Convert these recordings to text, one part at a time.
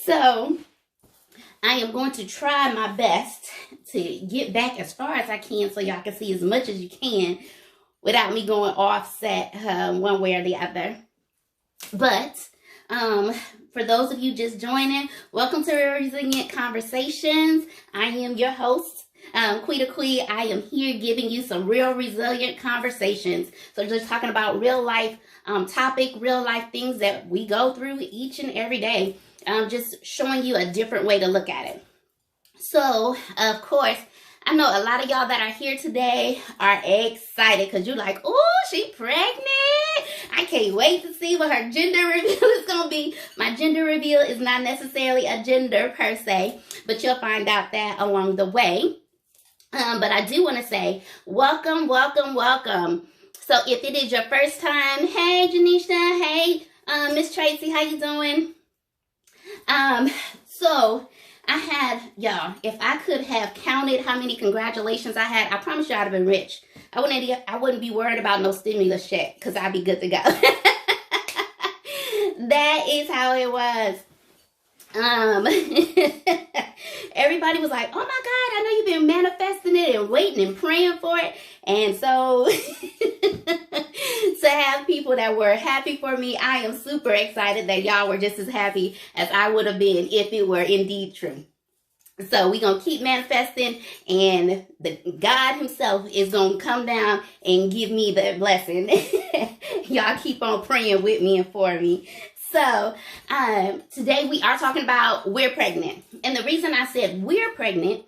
So I am going to try my best to get back as far as I can so y'all can see as much as you can without me going offset one way or the other. But for those of you just joining, welcome to Real Resilient Conversations. I am your host, Quita. I am here giving you some real resilient conversations. So just talking about real life real life things that we go through each and every day. Just showing you a different way to look at it. So, of course, I know a lot of y'all that are here today are excited because you're like, oh, she pregnant. I can't wait to see what her gender reveal is going to be. My gender reveal is not necessarily a gender per se, but you'll find out that along the way. But I do want to say, welcome, welcome, welcome. So if it is your first time, hey, Janisha, hey, Miss Tracy, how you doing? So I had, y'all, if I could have counted how many congratulations I had, I promise you I'd have been rich. I wouldn't be worried about no stimulus check because I'd be good to go. That is how it was. Everybody was like, oh my God, I know you've been manifesting it and waiting and praying for it. And so to have people that were happy for me, I am super excited that y'all were just as happy as I would have been if it were indeed true. So we're going to keep manifesting, and the God himself is going to come down and give me the blessing. Y'all keep on praying with me and for me. So today we are talking about we're pregnant. And the reason I said we're pregnant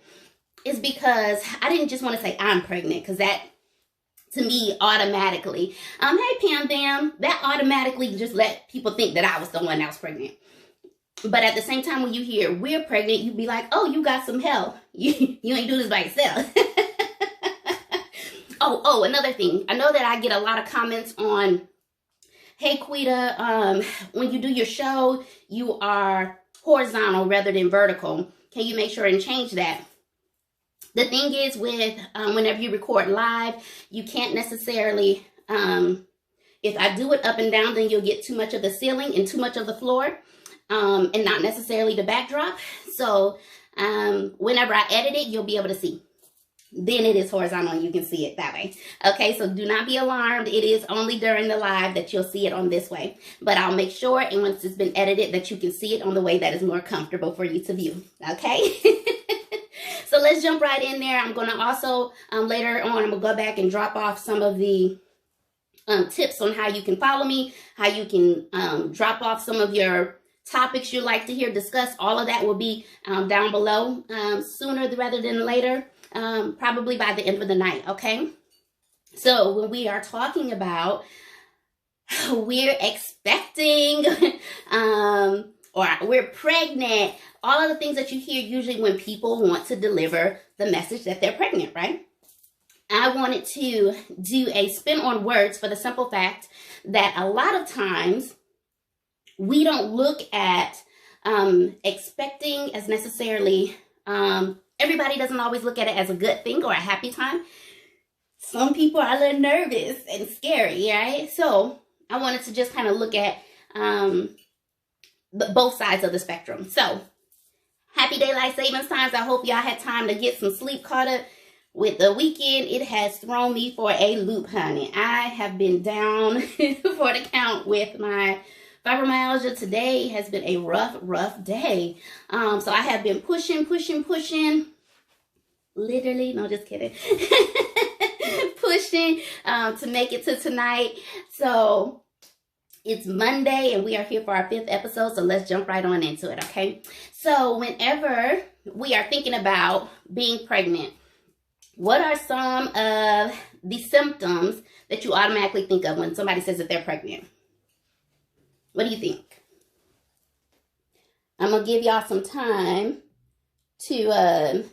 is because I didn't just want to say I'm pregnant, because that to me automatically, hey Pam Dam, that automatically just let people think that I was the one that was pregnant. But at the same time, when you hear we're pregnant, you be like, oh, you got some help. You ain't do this by yourself. Oh, another thing. I know that I get a lot of comments on, hey, Quita, when you do your show, you are horizontal rather than vertical. Can you make sure and change that? The thing is with whenever you record live, you can't necessarily, if I do it up and down, then you'll get too much of the ceiling and too much of the floor, and not necessarily the backdrop. So whenever I edit it, you'll be able to see. Then it is horizontal and you can see it that way. Okay, so do not be alarmed. It is only during the live that you'll see it on this way. But I'll make sure, and once it's been edited, that you can see it on the way that is more comfortable for you to view. Okay? So let's jump right in there. I'm going to also, later on, I'm going to go back and drop off some of the tips on how you can follow me, how you can drop off some of your topics you'd like to hear discussed. All of that will be down below sooner rather than later. Probably by the end of the night, okay? So when we are talking about we're expecting or we're pregnant, all of the things that you hear usually when people want to deliver the message that they're pregnant, right? I wanted to do a spin on words for the simple fact that a lot of times we don't look at expecting as necessarily everybody doesn't always look at it as a good thing or a happy time. Some people are a little nervous and scary, right? So I wanted to just kind of look at both sides of the spectrum. So happy daylight savings times. I hope y'all had time to get some sleep. Caught up with the weekend. It has thrown me for a loop, honey. I have been down for the count with my fibromyalgia. Today has been a rough day. So I have been pushing. Literally, no, just kidding. Pushing to make it to tonight. So it's Monday and we are here for our 5th episode. So let's jump right on into it, okay? So whenever we are thinking about being pregnant, what are some of the symptoms that you automatically think of when somebody says that they're pregnant? What do you think? I'm going to give y'all some time to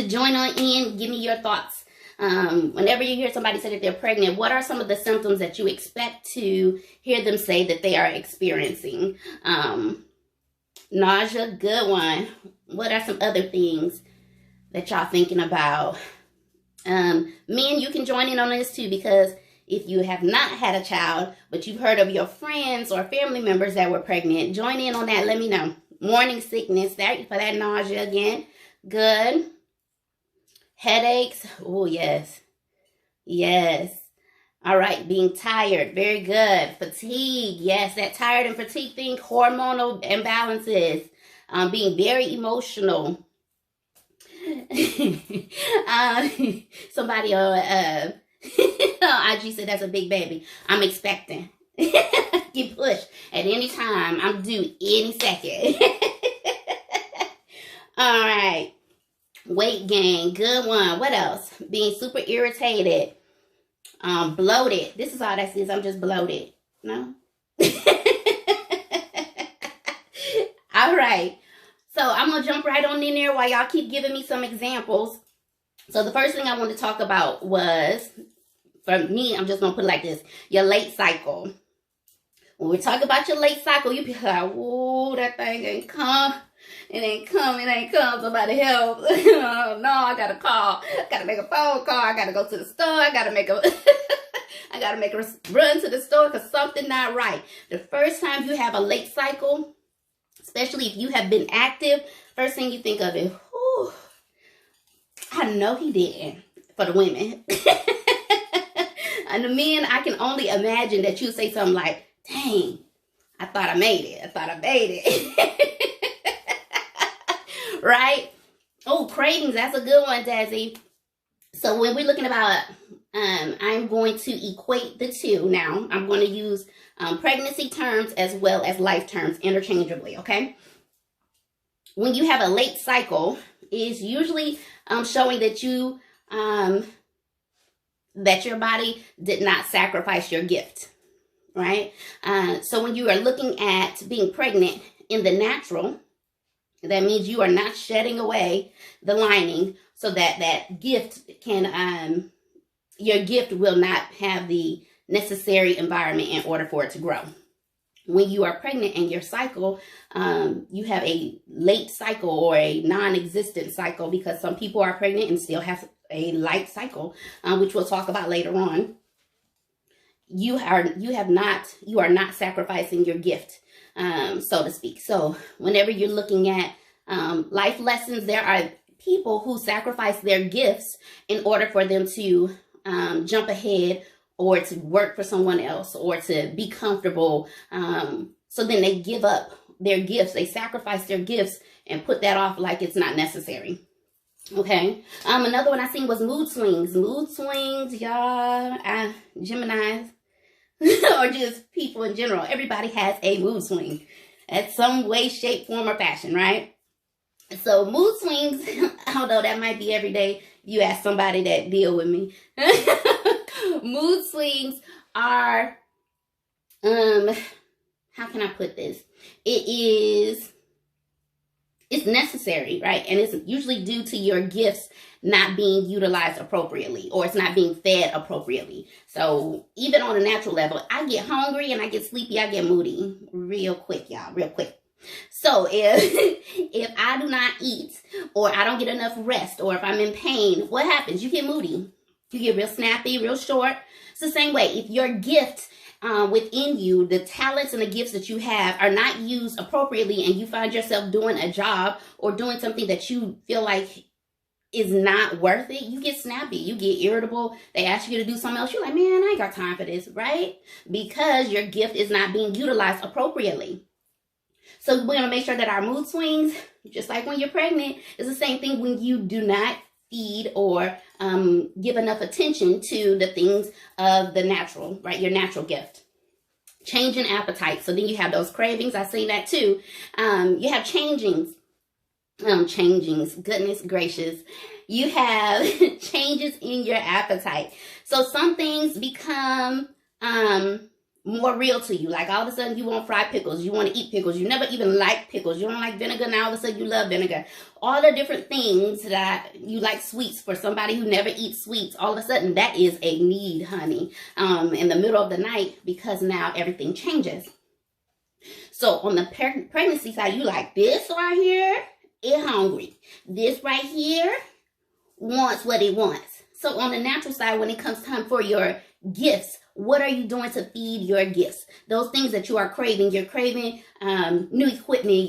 join on in. Give me your thoughts. Whenever you hear somebody say that they're pregnant, what are some of the symptoms that you expect to hear them say that they are experiencing? Nausea, good one. What are some other things that y'all thinking about? Men, you can join in on this too, because If you have not had a child, but you've heard of your friends or family members that were pregnant, join in on that. Let me know. Morning sickness, that for that nausea again. Good. Headaches. Oh, yes. Yes. All right. Being tired. Very good. Fatigue. Yes, that tired and fatigue thing. Hormonal imbalances. Being very emotional. Somebody on IG said that's a big baby. I'm expecting. Get pushed at any time. I'm due any second. All right. Weight gain. Good one. What else? Being super irritated. Bloated. This is all that is. I'm just bloated. No? All right. So I'm going to jump right on in there while y'all keep giving me some examples. So the first thing I want to talk about was, for me, I'm just going to put it like this. Your late cycle. When we talk about your late cycle, you be like, whoa, that thing ain't come. It ain't come. It ain't come. Somebody help. Oh, no, I got to call. I got to make a phone call. I got to go to the store. I got to make a... I got to make a run to the store because something not right. The first time you have a late cycle, especially if you have been active, first thing you think of is, whew, I know he didn't, for the women. And the men, I can only imagine that you say something like, dang, I thought I made it. I thought I made it. Right? Oh, cravings, that's a good one, Dazzy. So when we're looking about, I'm going to equate the two now. I'm going to use pregnancy terms as well as life terms interchangeably, okay? When you have a late cycle, is usually showing that you that your body did not sacrifice your gift, right? So when you are looking at being pregnant in the natural, that means you are not shedding away the lining so that that gift can, your gift will not have the necessary environment in order for it to grow. When you are pregnant in your cycle, you have a late cycle or a non-existent cycle, because some people are pregnant and still have a light cycle, which we'll talk about later on. You are not sacrificing your gift, so to speak. So whenever you're looking at life lessons, there are people who sacrifice their gifts in order for them to jump ahead, or to work for someone else, or to be comfortable. So then they give up their gifts. They sacrifice their gifts and put that off like it's not necessary. Okay. Another one I seen was mood swings. Mood swings, y'all, Geminis, or just people in general. Everybody has a mood swing at some way, shape, form, or fashion, right? So mood swings, although that might be every day, you ask somebody that deal with me. Mood swings are, how can I put this? It's necessary, right? And it's usually due to your gifts not being utilized appropriately, or it's not being fed appropriately. So even on a natural level, I get hungry and I get sleepy, I get moody real quick, y'all, real quick. So if I do not eat, or I don't get enough rest, or if I'm in pain, what happens? You get moody. You get real snappy, real short. It's the same way. If your gift within you, the talents and the gifts that you have are not used appropriately, and you find yourself doing a job or doing something that you feel like is not worth it, you get snappy, you get irritable. They ask you to do something else. You're like, man, I ain't got time for this, right? Because your gift is not being utilized appropriately. So we're going to make sure that our mood swings, just like when you're pregnant, is the same thing when you do not feed or give enough attention to the things of the natural, right? Your natural gift. Change in appetite. So then you have those cravings. I see that too. You have changings. Goodness gracious. You have changes in your appetite. So some things become more real to you. Like all of a sudden you want fried pickles. You want to eat pickles. You never even liked pickles. You don't like vinegar. Now all of a sudden you love vinegar. All the different things that you like sweets. For somebody who never eats sweets, all of a sudden that is a need, honey, in the middle of the night, because now everything changes. So on the pregnancy side, you like this right here, it hungry. This right here wants what it wants. So on the natural side, when it comes time for your Gifts. What are you doing to feed your gifts? Those things that you are craving. You're craving new equipment.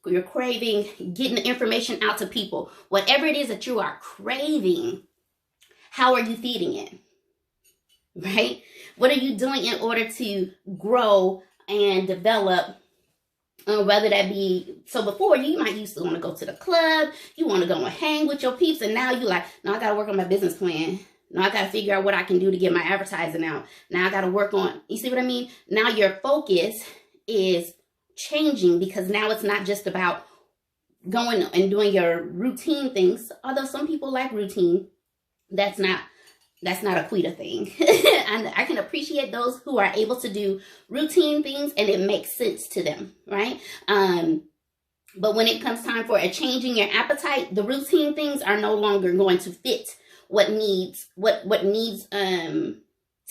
You're craving getting the information out to people. Whatever it is that you are craving, how are you feeding it? Right? What are you doing in order to grow and develop? Whether that be, so before you might used to want to go to the club, you want to go and hang with your peeps, and now you like, no, I got to work on my business plan. No, I got to figure out what I can do to get my advertising out. Now I got to work on, you see what I mean? Now your focus is changing, because now it's not just about going and doing your routine things. Although some people like routine, that's not a Quita thing. And I can appreciate those who are able to do routine things and it makes sense to them, right? But when it comes time for a change in your appetite, the routine things are no longer going to fit what needs to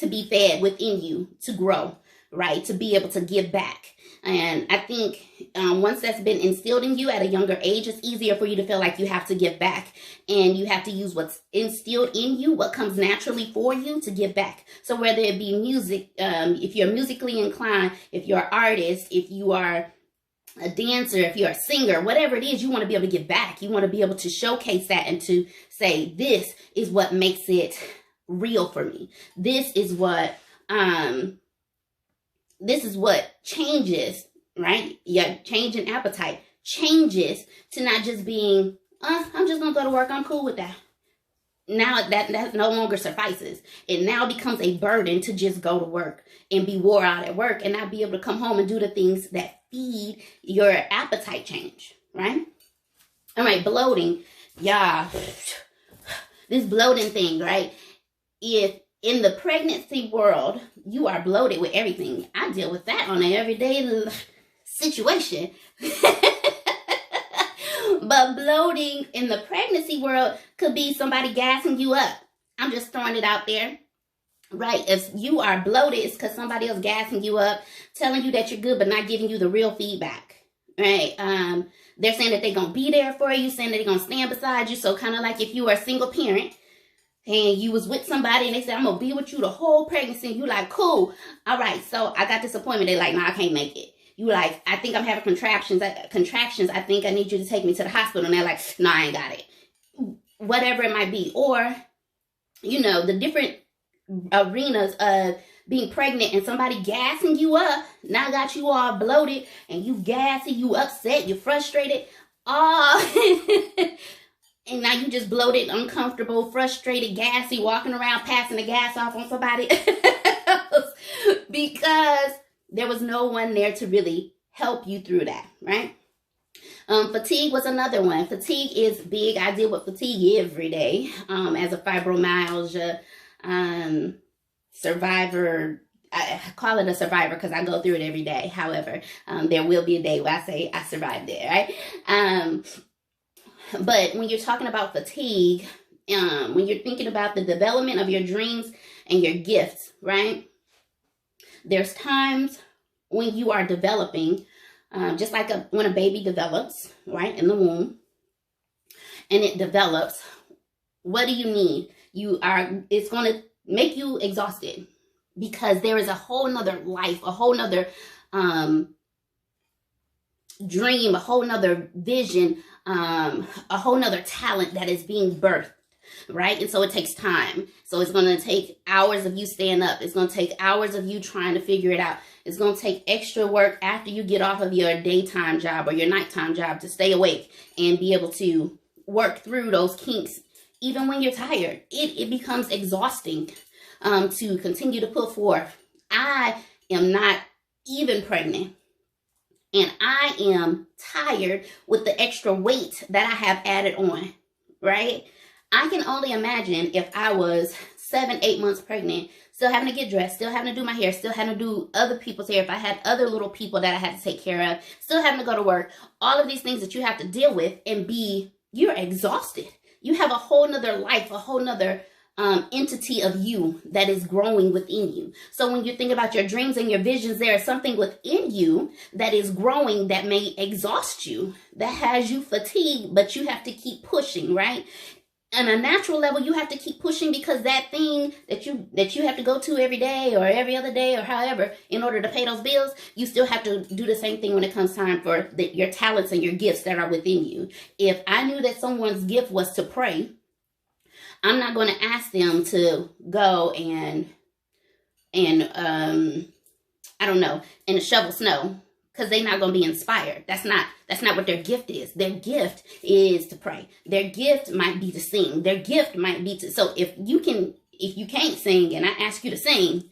be fed within you to grow, right? To be able to give back. And I think once that's been instilled in you at a younger age, it's easier for you to feel like you have to give back, and you have to use what's instilled in you, what comes naturally for you, to give back. So whether it be music, if you're musically inclined, if you're an artist, if you are a dancer, if you're a singer, whatever it is, you want to be able to give back. You want to be able to showcase that and to say, this is what makes it real for me. This is what changes, right? Your change in appetite changes to not just being, I'm just going to go to work. I'm cool with that. Now that no longer suffices. It now becomes a burden to just go to work and be wore out at work and not be able to come home and do the things that feed your appetite change, right? All right, bloating. Yeah, this bloating thing, right? If in the pregnancy world, you are bloated with everything. I deal with that on an everyday situation. But bloating in the pregnancy world could be somebody gassing you up. I'm just throwing it out there, right? If you are bloated, it's because somebody else gassing you up, telling you that you're good, but not giving you the real feedback, right? They're saying that they're going to be there for you, saying that they're going to stand beside you. So kind of like if you are a single parent, and you was with somebody and they said, I'm going to be with you the whole pregnancy. And you like, cool. All right. So I got this appointment. They're like, no, I can't make it. You like, I think I'm having contractions. I think I need you to take me to the hospital. And they're like, no, I ain't got it. Whatever it might be. Or, you know, the different arenas of being pregnant and somebody gassing you up. Now got you all bloated and you gassy, you upset, you're frustrated. And now you just bloated, uncomfortable, frustrated, gassy, walking around passing the gas off on somebody else because there was no one there to really help you through that, right? Fatigue was another one. Fatigue is big. I deal with fatigue every day as a fibromyalgia survivor. I call it a survivor because I go through it every day. However, there will be a day where I say I survived it, right? But when you're talking about fatigue, when you're thinking about the development of your dreams and your gifts, right? There's times when you are developing, just like when a baby develops, right, in the womb, and it develops, what do you need? It's going to make you exhausted because there is a whole nother life, a whole nother dream, a whole nother vision, a whole nother talent that is being birthed, right? And so it takes time. So it's going to take hours of you staying up. It's going to take hours of you trying to figure it out. It's going to take extra work after you get off of your daytime job or your nighttime job to stay awake and be able to work through those kinks. Even when you're tired, it becomes exhausting to continue to put forth. I am not even pregnant. And I am tired with the extra weight that I have added on, right? I can only imagine if I was 7-8 months pregnant, still having to get dressed, still having to do my hair, still having to do other people's hair. If I had other little people that I had to take care of, still having to go to work, all of these things that you have to deal with and you're exhausted. You have a whole nother life, a whole nother entity of you that is growing within you. So when you think about your dreams and your visions, there is something within you that is growing that may exhaust you, that has you fatigued, but you have to keep pushing, right? on a natural level, you have to keep pushing, because that thing that you have to go to every day or every other day or however in order to pay those bills, you still have to do the same thing when it comes time for your talents and your gifts that are within you. If I knew that someone's gift was to pray, I'm not going to ask them to go and I don't know, and shovel snow, because they're not going to be inspired. That's not what their gift is. Their gift is to pray. Their gift might be to sing. Their gift might be to, so if you can't sing and I ask you to sing,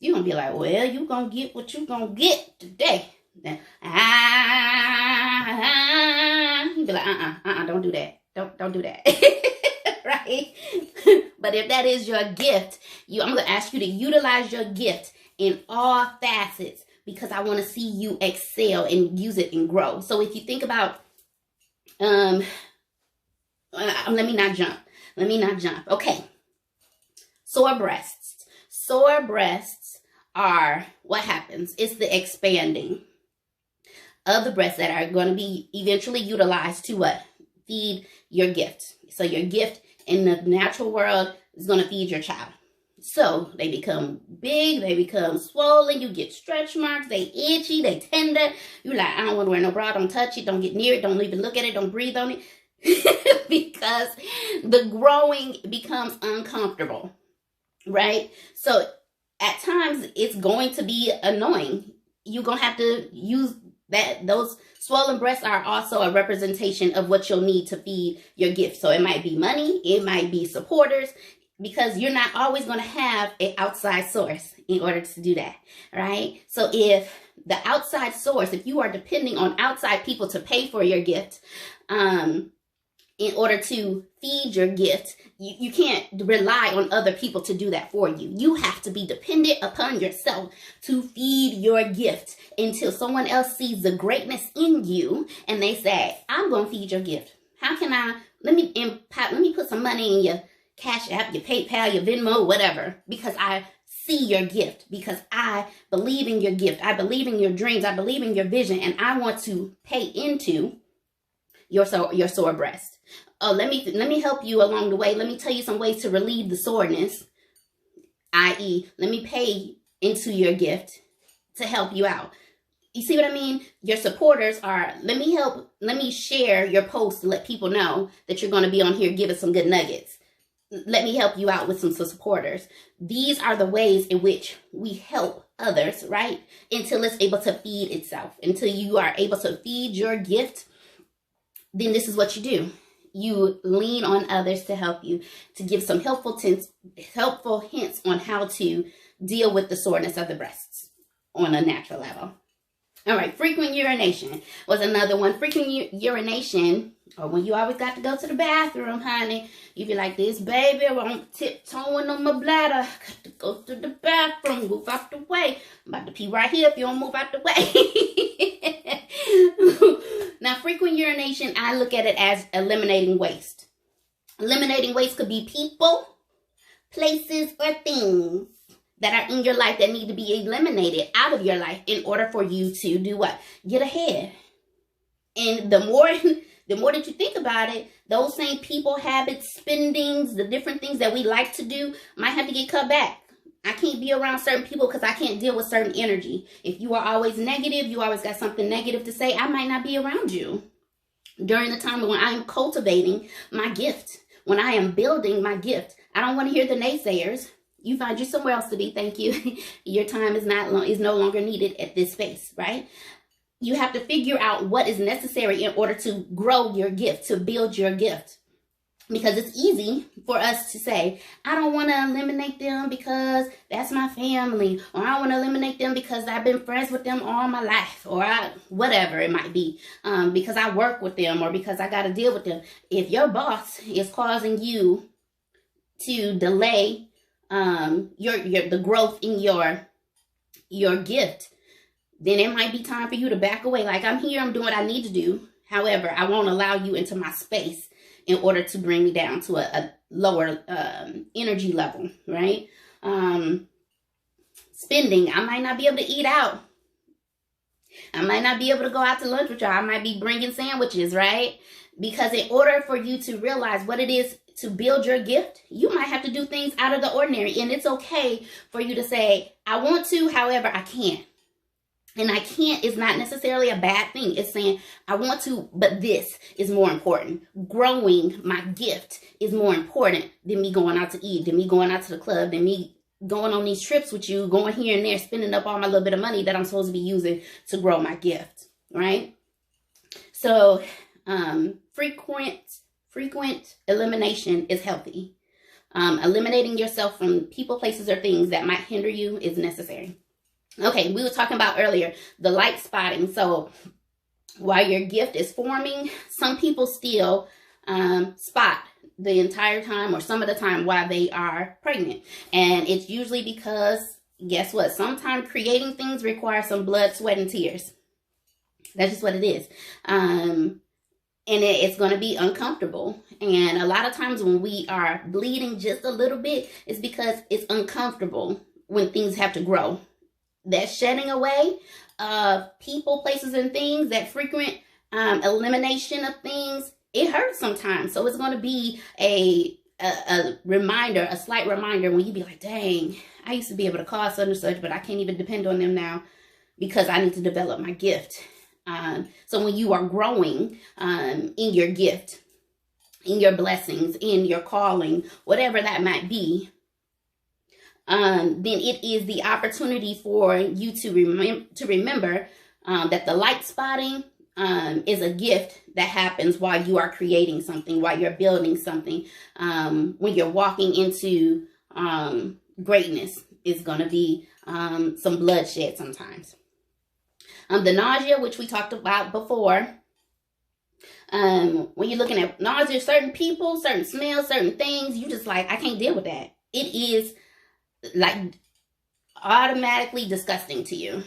you're going to be like, well, you're going to get what you're going to get today. Then, you'll be like, don't do that. Don't do that. Right? But if that is your gift, I'm going to ask you to utilize your gift in all facets, because I want to see you excel and use it and grow. So if you think about, let me not jump. Okay. Sore breasts. Sore breasts are what happens. It's the expanding of the breasts that are going to be eventually utilized to what? Feed your gift. So your gift in the natural world is going to feed your child. So they become big, they become swollen, you get stretch marks, they itchy, they tender. You're like, I don't want to wear no bra, don't touch it, don't get near it, don't even look at it, don't breathe on it. Because the growing becomes uncomfortable, right? So at times it's going to be annoying. You're going to have to use that. Those swollen breasts are also a representation of what you'll need to feed your gift. So it might be money, it might be supporters, because you're not always going to have an outside source in order to do that, right? So if the outside source, if you are depending on outside people to pay for your gift, in order to feed your gift, you can't rely on other people to do that for you. You have to be dependent upon yourself to feed your gift until someone else sees the greatness in you and they say, I'm going to feed your gift. How can let me put some money in your Cash App, your PayPal, your Venmo, whatever, because I see your gift, because I believe in your gift. I believe in your dreams. I believe in your vision, and I want to pay into your sore breast. Let me help you along the way. Let me tell you some ways to relieve the soreness, i.e., let me pay into your gift to help you out. You see what I mean? Your supporters are, let me share your post to let people know that you're going to be on here giving some good nuggets. Let me help you out with some supporters. These are the ways in which we help others, right? Until it's able to feed itself. Until you are able to feed your gift, then this is what you do. You lean on others to help you, to give some helpful hints on how to deal with the soreness of the breasts on a natural level. All right, frequent urination was another one. Frequent urination, or when you always got to go to the bathroom, honey. You be like this, baby, I'm tiptoeing on my bladder. Got to go to the bathroom, move out the way. I'm about to pee right here if you don't move out the way. Now, frequent urination, I look at it as eliminating waste. Eliminating waste could be people, places, or things that are in your life that need to be eliminated out of your life in order for you to do what? Get ahead. And the more that you think about it, those same people, habits, spendings, the different things that we like to do might have to get cut back. I can't be around certain people because I can't deal with certain energy. If you are always negative, you always got something negative to say, I might not be around you. During the time when I am cultivating my gift, when I am building my gift, I don't want to hear the naysayers. You find you somewhere else to be, thank you. Your time is no longer needed at this space, right? You have to figure out what is necessary in order to grow your gift, to build your gift. Because it's easy for us to say, I don't want to eliminate them because that's my family. Or I want to eliminate them because I've been friends with them all my life. Or whatever it might be. Because I work with them or because I got to deal with them. If your boss is causing you to delay the growth in your gift, then it might be time for you to back away. Like, I'm here, I'm doing what I need to do. However, I won't allow you into my space in order to bring me down to a lower energy level, right? Spending, I might not be able to eat out. I might not be able to go out to lunch with y'all. I might be bringing sandwiches, right? Because in order for you to realize what it is to build your gift, you might have to do things out of the ordinary. And it's okay for you to say, I want to, however, I can't. And I can't is not necessarily a bad thing. It's saying, I want to, but this is more important. Growing my gift is more important than me going out to eat, than me going out to the club, than me going on these trips with you, going here and there, spending up all my little bit of money that I'm supposed to be using to grow my gift, right? So frequent elimination is healthy. Eliminating yourself from people, places, or things that might hinder you is necessary. Okay, we were talking about earlier, the light spotting. So while your gift is forming, some people still spot the entire time or some of the time while they are pregnant. And it's usually because, guess what? Sometimes creating things requires some blood, sweat, and tears. That's just what it is. And it's going to be uncomfortable. And a lot of times when we are bleeding just a little bit, it's because it's uncomfortable when things have to grow. That shedding away of people, places, and things, that frequent elimination of things, it hurts sometimes. So it's going to be a reminder, a slight reminder when you be like, dang, I used to be able to call such and such, but I can't even depend on them now because I need to develop my gift. So when you are growing in your gift, in your blessings, in your calling, whatever that might be, then it is the opportunity for you to remember that the light spotting is a gift that happens while you are creating something, while you're building something. When you're walking into greatness, it's going to be some bloodshed sometimes. The nausea, which we talked about before. When you're looking at nausea, certain people, certain smells, certain things, you just like, I can't deal with that. It is like automatically disgusting to you.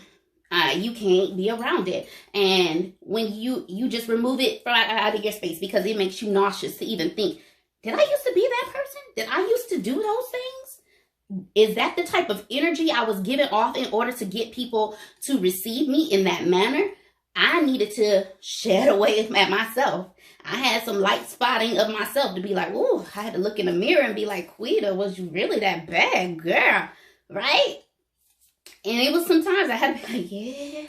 You can't be around it. And when you just remove it out of your space because it makes you nauseous to even think, did I used to be that person? Did I used to do those things? Is that the type of energy I was giving off in order to get people to receive me in that manner? I needed to shed away at myself. I had some light spotting of myself to be like, ooh, I had to look in the mirror and be like, Quita, was you really that bad, girl? Right? And it was sometimes I had to be like, yeah.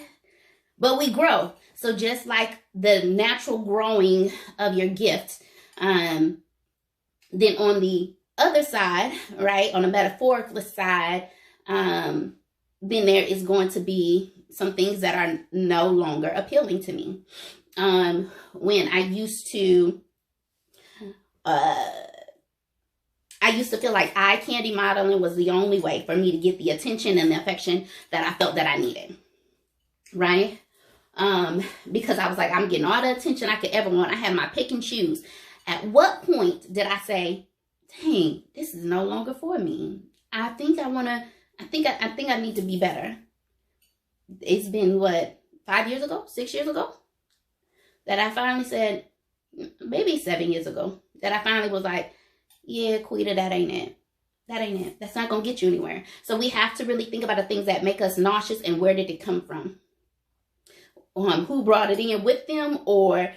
But we grow. So just like the natural growing of your gift, then on the other side, right, on the metaphorical side, then there is going to be some things that are no longer appealing to me. When I used to feel like eye candy modeling was the only way for me to get the attention and the affection that I felt that I needed, right? Because I was like, I'm getting all the attention I could ever want. I had my pick and choose. At what point did I say, dang, this is no longer for me? I think I need to be better. It's been what, 5 years ago, 6 years ago, that I finally said, maybe 7 years ago, that I finally was like, yeah, Quita, that ain't it. That ain't it. That's not going to get you anywhere. So we have to really think about the things that make us nauseous and where did it come from? Who brought it in with them, or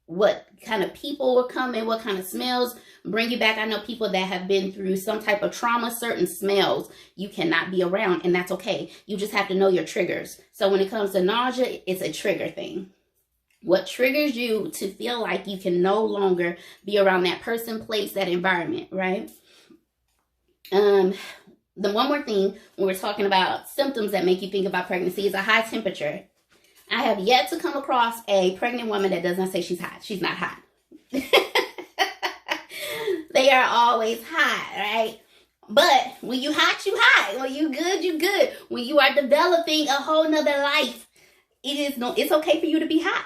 what kind of people were coming, what kind of smells bring you back. I know people that have been through some type of trauma, certain smells you cannot be around, and that's okay. You just have to know your triggers. So when it comes to nausea, it's a trigger thing. What triggers you to feel like you can no longer be around that person, place, that environment, right? The one more thing when we're talking about symptoms that make you think about pregnancy is a high temperature. I have yet to come across a pregnant woman that does not say she's hot. She's not hot. They are always hot, right? But when you hot, you hot. When you good, you good. When you are developing a whole nother life, it's okay for you to be hot.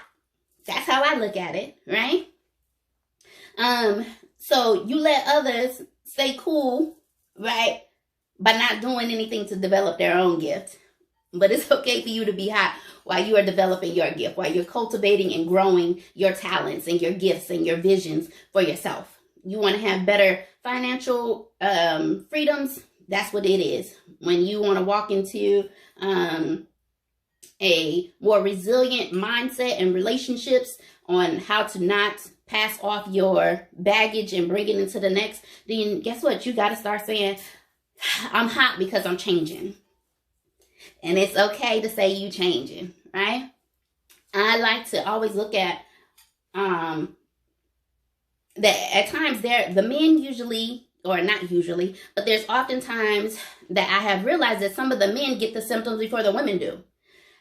That's how I look at it, right? So you let others stay cool, right, by not doing anything to develop their own gift. But it's okay for you to be hot while you are developing your gift, while you're cultivating and growing your talents and your gifts and your visions for yourself. You want to have better financial freedoms. That's what it is. When you want to walk into a more resilient mindset and relationships on how to not pass off your baggage and bring it into the next, then guess what? You got to start saying, I'm hot because I'm changing. And it's okay to say you changing, right? I like to always look at that at times the men usually, or not usually, but there's oftentimes that I have realized that some of the men get the symptoms before the women do.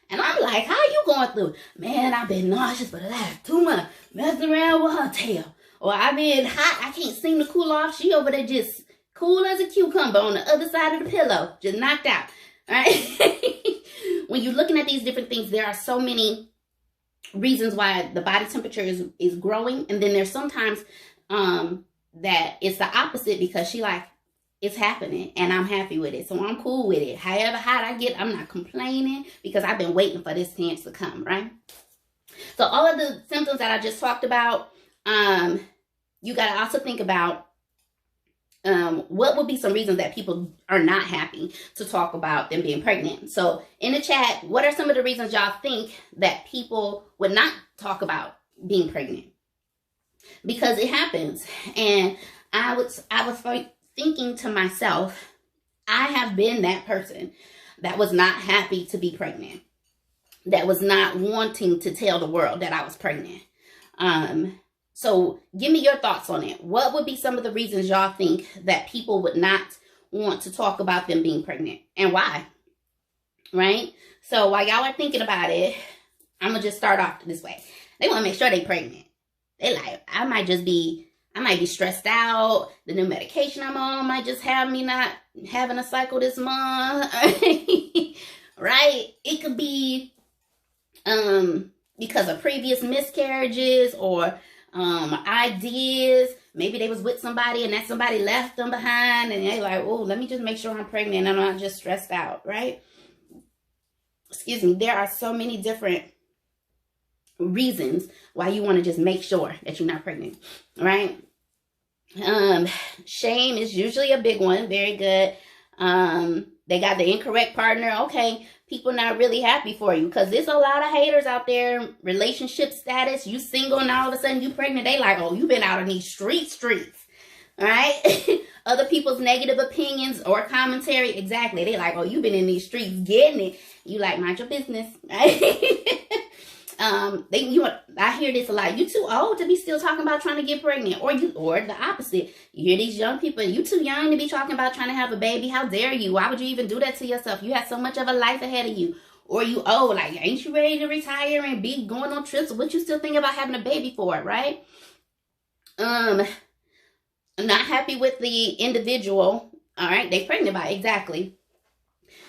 And I'm like, how are you going through? Man, I've been nauseous for the last 2 months, messing around with her tail. Or I've been hot, I can't seem to cool off. She over there just cool as a cucumber on the other side of the pillow, just knocked out. All right? When you're looking at these different things, there are so many reasons why the body temperature is growing. And then there's sometimes that it's the opposite, because she like, it's happening and I'm happy with it. So I'm cool with it. However hot I get, I'm not complaining, because I've been waiting for this chance to come, right? So all of the symptoms that I just talked about, you got to also think about what would be some reasons that people are not happy to talk about them being pregnant. So in the chat, what are some of the reasons y'all think that people would not talk about being pregnant? Because it happens. And I was thinking to myself, I have been that person that was not happy to be pregnant, that was not wanting to tell the world that I was pregnant. So give me your thoughts on it. What would be some of the reasons y'all think that people would not want to talk about them being pregnant, and why? Right? So while y'all are thinking about it, I'm going to just start off this way. They want to make sure they're pregnant. They like, I might be stressed out. The new medication I'm on might just have me not having a cycle this month. Right? It could be because of previous miscarriages or ideas. Maybe they was with somebody and that somebody left them behind, and they like, oh, let me just make sure I'm pregnant and I'm not just stressed out, right? Excuse me. There are so many different reasons why you want to just make sure that you're not pregnant, right? Shame is usually a big one. Very good. They got the incorrect partner. Okay, people not really happy for you, because there's a lot of haters out there. Relationship status, you single and all of a sudden you pregnant. They like, oh, you been out in these streets. All right. Other people's negative opinions or commentary. Exactly. They like, oh, you been in these streets getting it. You like, mind your business. Right? I hear this a lot. You too old to be still talking about trying to get pregnant, or the opposite. You hear these young people, you too young to be talking about trying to have a baby. How dare you? Why would you even do that to yourself? You have so much of a life ahead of you. Or you old, like, ain't you ready to retire and be going on trips? What you still think about having a baby for, right? I'm not happy with the individual. All right, they pregnant by, exactly.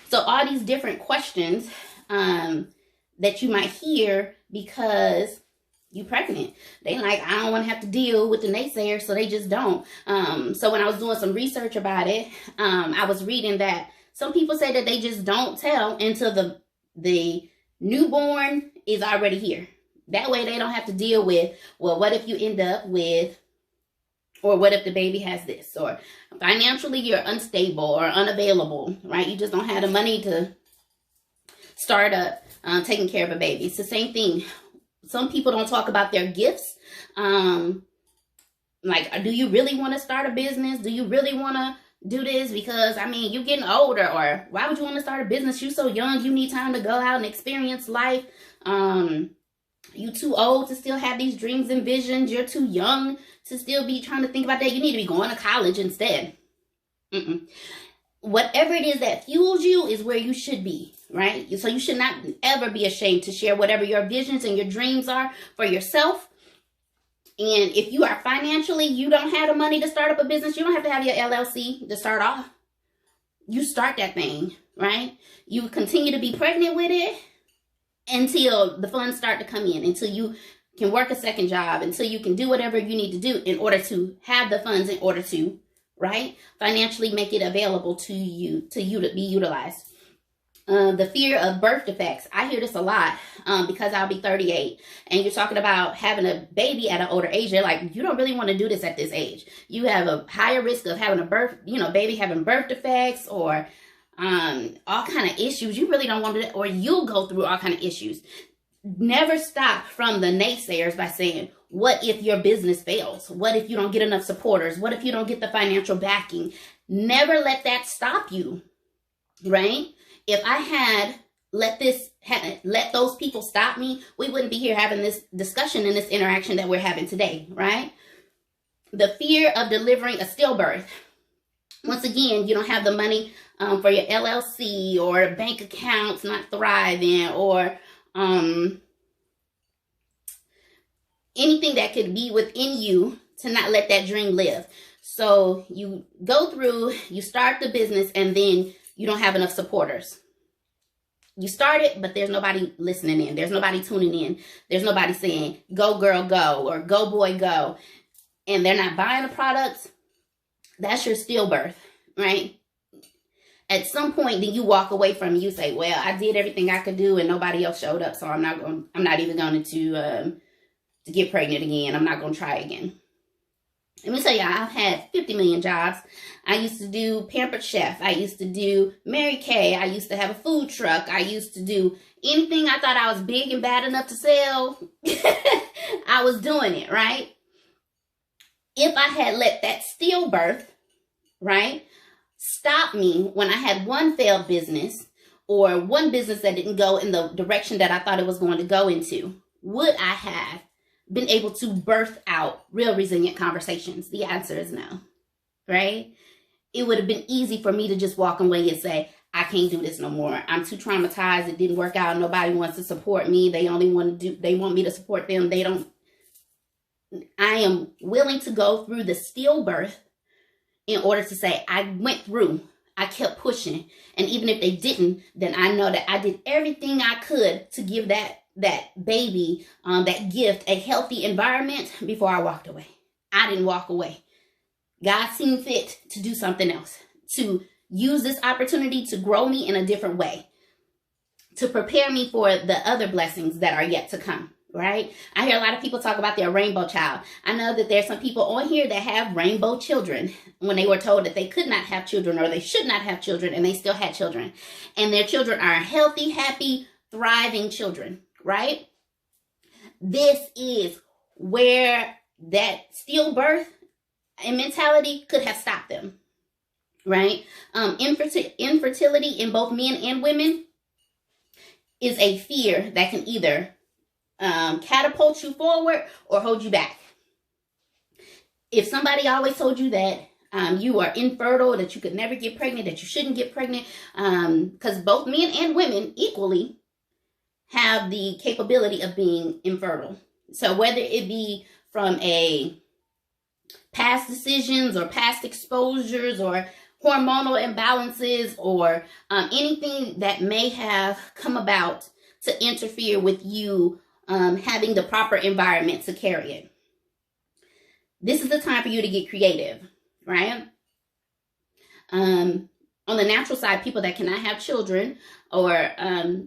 So all these different questions that you might hear because you pregnant. They like, I don't want to have to deal with the naysayers, so they just don't. So when I was doing some research about it, I was reading that some people say that they just don't tell until the newborn is already here. That way they don't have to deal with, well, what if you end up with, or what if the baby has this, or financially you're unstable or unavailable, right? You just don't have the money to start up taking care of a baby. It's the same thing. Some people don't talk about their gifts. Like, do you really want to start a business? Do you really want to do this? Because, I mean, you're getting older. Or why would you want to start a business? You're so young. You need time to go out and experience life. You too old to still have these dreams and visions. You're too young to still be trying to think about that. You need to be going to college instead. Whatever it is that fuels you is where you should be, right? So you should not ever be ashamed to share whatever your visions and your dreams are for yourself. And if you are financially, you don't have the money to start up a business, you don't have to have your LLC to start off. You start that thing, right? You continue to be pregnant with it until the funds start to come in, until you can work a second job, until you can do whatever you need to do in order to have the funds, in order to, right, financially make it available to you to be utilized. The fear of birth defects. I hear this a lot because I'll be 38 and you're talking about having a baby at an older age. They're like, you don't really want to do this at this age. You have a higher risk of having a baby having birth defects, or all kind of issues. You really don't want to, or you'll go through all kind of issues. Never stop from the naysayers by saying, what if your business fails? What if you don't get enough supporters? What if you don't get the financial backing? Never let that stop you, right? If I had let those people stop me, we wouldn't be here having this discussion and this interaction that we're having today, right? The fear of delivering a stillbirth. Once again, you don't have the money for your LLC, or bank accounts not thriving, or anything that could be within you to not let that dream live. So you go through, you start the business, and then you don't have enough supporters. You start it, but there's nobody listening in. There's nobody tuning in. There's nobody saying, go girl, go, or go boy, go. And they're not buying the products. That's your stillbirth, right? At some point, then you walk away from it. You say, well, I did everything I could do and nobody else showed up. So I'm not even going to get pregnant again. I'm not going to try again. Let me tell you, I've had 50 million jobs. I used to do Pampered Chef. I used to do Mary Kay. I used to have a food truck. I used to do anything I thought I was big and bad enough to sell. I was doing it, right? If I had let that stillbirth, right, stop me when I had one failed business or one business that didn't go in the direction that I thought it was going to go into, would I have been able to birth out Real Resilient Conversations? The answer is no, right? It would have been easy for me to just walk away and say, I can't do this no more. I'm too traumatized. It didn't work out. Nobody wants to support me. They want me to support them. I am willing to go through the stillbirth in order to say, I went through, I kept pushing. And even if they didn't, then I know that I did everything I could to give that baby, that gift, a healthy environment before I walked away. I didn't walk away. God seen fit to do something else, to use this opportunity to grow me in a different way, to prepare me for the other blessings that are yet to come, right? I hear a lot of people talk about their rainbow child. I know that there's some people on here that have rainbow children when they were told that they could not have children or they should not have children, and they still had children. And their children are healthy, happy, thriving children, right? This is where that stillbirth and mentality could have stopped them, right? Infertility in both men and women is a fear that can either catapult you forward or hold you back. If somebody always told you that you are infertile, that you could never get pregnant, that you shouldn't get pregnant, because both men and women equally have the capability of being infertile. So whether it be from a past decisions or past exposures or hormonal imbalances or anything that may have come about to interfere with you having the proper environment to carry it. This is the time for you to get creative, right? On the natural side, people that cannot have children, or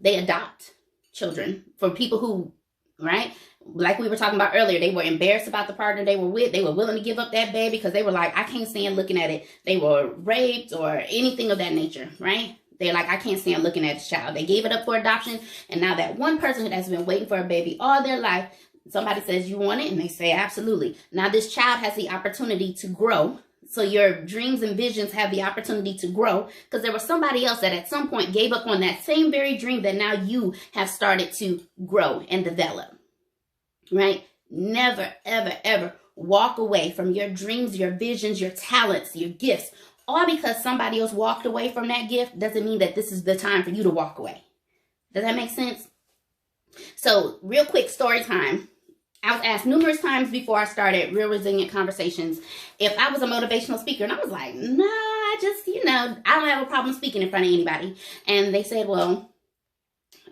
they adopt children. For people who, right, like we were talking about earlier, they were embarrassed about the partner they were with. They were willing to give up that baby because they were like, I can't stand looking at it. They were raped or anything of that nature, right? They're like, I can't stand looking at this child. They gave it up for adoption. And now that one person who has been waiting for a baby all their life, somebody says, you want it? And they say, absolutely. Now this child has the opportunity to grow. So your dreams and visions have the opportunity to grow, because there was somebody else that at some point gave up on that same very dream that now you have started to grow and develop, right? Never, ever, ever walk away from your dreams, your visions, your talents, your gifts. All because somebody else walked away from that gift doesn't mean that this is the time for you to walk away. Does that make sense? So real quick story time. I was asked numerous times before I started Real Resilient Conversations if I was a motivational speaker. And I was like, no, I just, I don't have a problem speaking in front of anybody. And they said, well,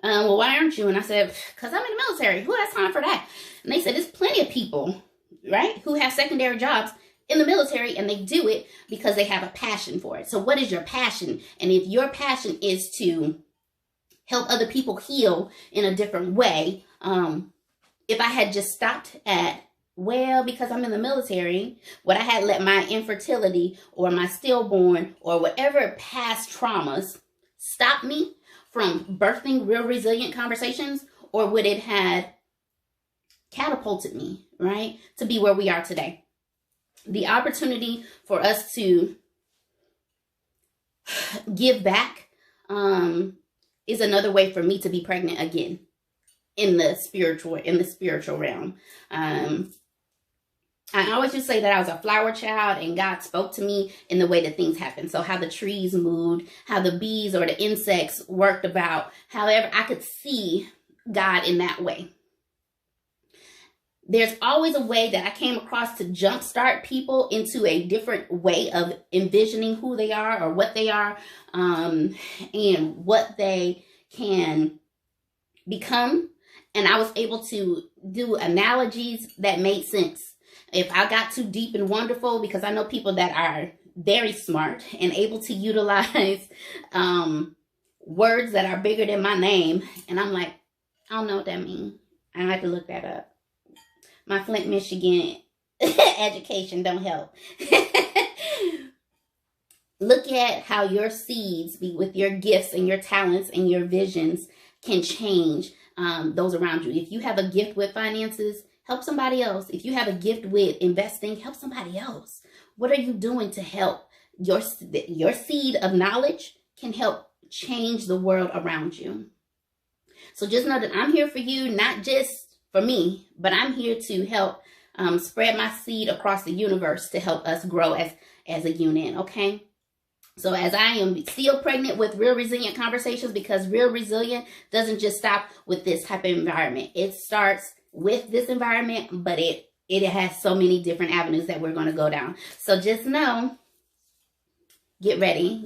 why aren't you? And I said, because I'm in the military. Who has time for that? And they said, there's plenty of people, right, who have secondary jobs in the military, and they do it because they have a passion for it. So what is your passion? And if your passion is to help other people heal in a different way, if I had just stopped at, well, because I'm in the military, would I had let my infertility or my stillborn or whatever past traumas stopped me from birthing real resilient conversations, or would it have catapulted me, right, to be where we are today? The opportunity for us to give back is another way for me to be pregnant again in the spiritual realm. I always just say that I was a flower child and God spoke to me in the way that things happen. So how the trees moved, how the bees or the insects worked about, however I could see God in that way. There's always a way that I came across to jumpstart people into a different way of envisioning who they are or what they are, and what they can become. And I was able to do analogies that made sense. If I got too deep and wonderful, because I know people that are very smart and able to utilize words that are bigger than my name. And I'm like, I don't know what that means. I have to look that up. My Flint, Michigan education don't help. Look at how your seeds, with your gifts and your talents and your visions, can change those around you. If you have a gift with finances, help somebody else. If you have a gift with investing, help somebody else. What are you doing to help? Your seed of knowledge can help change the world around you. So just know that I'm here for you, not just for me, but I'm here to help spread my seed across the universe to help us grow as a unit, okay? So as I am still pregnant with Real Resilient Conversations, because Real Resilient doesn't just stop with this type of environment. It starts with this environment, but it has so many different avenues that we're going to go down. So just know, get ready.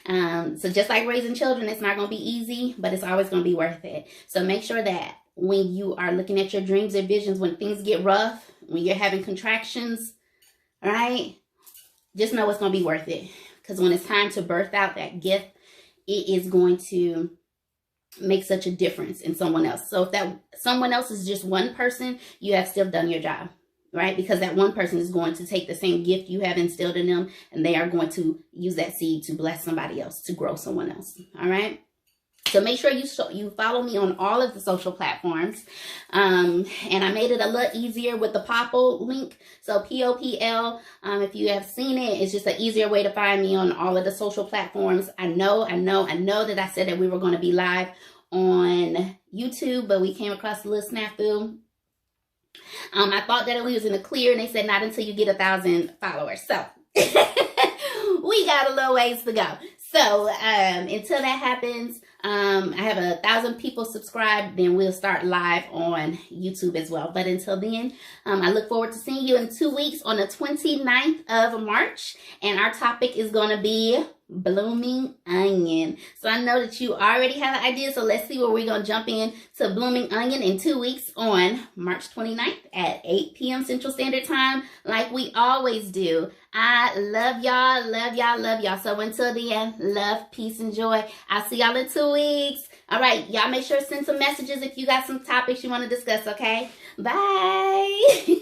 So just like raising children, it's not going to be easy, but it's always going to be worth it. So make sure that when you are looking at your dreams and visions, when things get rough, when you're having contractions, all right, just know it's going to be worth it. Because when it's time to birth out that gift, it is going to make such a difference in someone else. So if that someone else is just one person, you have still done your job, right? Because that one person is going to take the same gift you have instilled in them, and they are going to use that seed to bless somebody else, to grow someone else. All right. So make sure you follow me on all of the social platforms. And I made it a little easier with the Popl link. So Popl, if you have seen it, it's just an easier way to find me on all of the social platforms. I know that I said that we were going to be live on YouTube, but we came across a little snafu. I thought that we was in the clear, and they said not until you get 1,000 followers. So we got a little ways to go. So until that happens, I have 1,000 people subscribed, then we'll start live on YouTube as well. But until then, I look forward to seeing you in 2 weeks on the 29th of March. And our topic is going to be blooming onion. So I know that you already have an idea. So let's see where we're going to jump in to blooming onion in 2 weeks on March 29th at 8 p.m. Central Standard Time, like we always do. I love y'all. So until then, love, peace, and joy. I'll see y'all in 2 weeks. All right, y'all make sure to send some messages if you got some topics you want to discuss, okay? Bye.